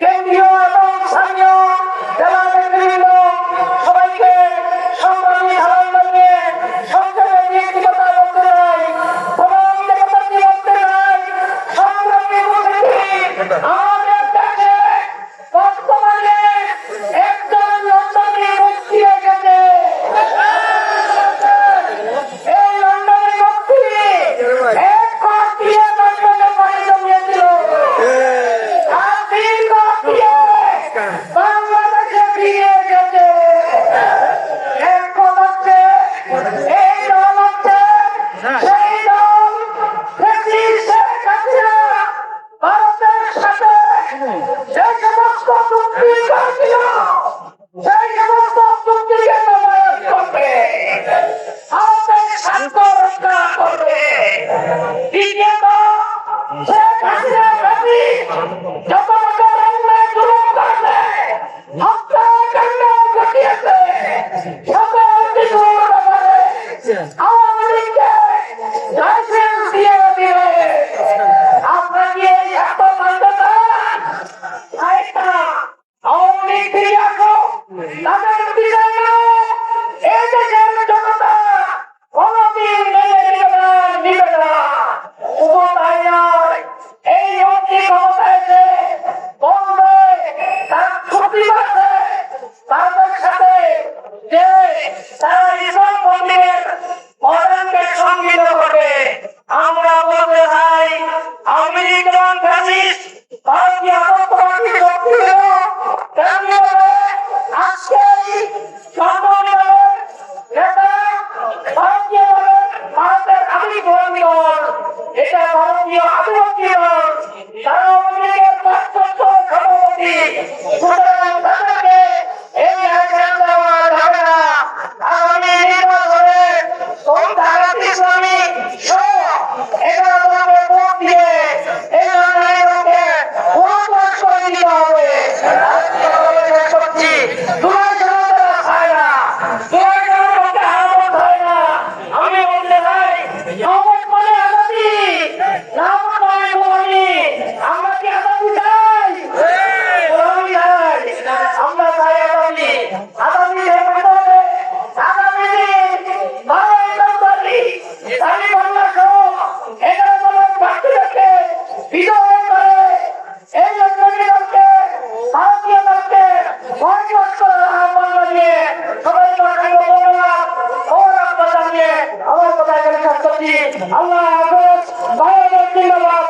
কেন্দ্রীয় এবং স্থানীয় জেলা নেতৃবৃন্দ সবাইকে সংগ্রামী ধারণ জানিয়ে সংক্ষেপে একটি কথা বলতে চাই। প্রধান নেতাকে বলতে চাই, সংগ্রামী উপস্থিতি, আমাদের দেশে বর্তমানে একজন লন্ডনী ব্যক্তি এসেছে। এই লন্ডনী ব্যক্তি এক কোট দিয়ে লন্ডনে পাড়ি জমিয়েছিল। আর 3 কোট দিয়ে বাংলাদেশে ফিরে এসেছে। এক কোট হচ্ছে এই দল হচ্ছে সেই দল শেখ হাসিনা ভারতের সাথে যে সমস্ত চুক্তি করেছিল সেই সমস্ত চুক্তিকে নবায়ন করবে, ভারতের স্বার্থ রক্ষা করবে। দ্বিতীয়ত শেখ হাসিনা গান্ধী যত বছর অন্যায় জুলুম করেছে, হত্যাকাণ্ড ঘটিয়েছে, সকল কিছুর ব্যাপারে আওয়ামী লীগকে লাইসেন্স দিয়ে দিবে। আপনারা কি এই এত মানতে চান? আওয়ামী লীগ ফিরে আসো, তাদের বিজয় এই দেশের জনতা কোনদিন মেনে নিবে না। উপতায় নয়, এই অতি ক্ষমতায় এসে বলবে তার ক্ষতি আছে, তাদের সাথে যে তারা ইসলাম মন্দিরের মডার্নকে সঙ্গীত করবে। আমরা বলতে চাই, আওয়ামী লীগ এবং ফ্যাসিস্ট ভারতীয় আতঙ্কবাদী শক্তিগুলো কেন্দ্রীয়ভাবে আজকেই সংগঠনের নেতা ভারতের আদিবাসী দল, এটা ভারতীয় আদিবাসী দল, তারা আওয়ামী লীগের পাশ্চাত্য সভাপতি। সুতরাং তাদেরকে এই লাইসেন্স দেওয়া যাবে না। আগামী নির্বাচনে জামাত ইসলামী সহ 11 দলকে ভোট দিয়ে এই লড়াইকে পুনর্বাস করে দিতে হবে। আমি বলতে চাই, মানে আজাদি, আমরা কি আজাদি চাই? আমরা চাই আজাদি। আজাদি আগামী দিন বাংলা সহ 11 দলের প্রার্থীদেরকে বিজয় করে এই দলকে ভারতীয় দলকে বয়কট করার আহ্বান জানিয়ে সবাইকে অসংখ্য ধন্যবাদ ও রক্ষা জানিয়ে আমার কথা এখানে শেষ করছি। আল্লাহ হাফেজ। বাংলাদেশ জিন্দাবাদ।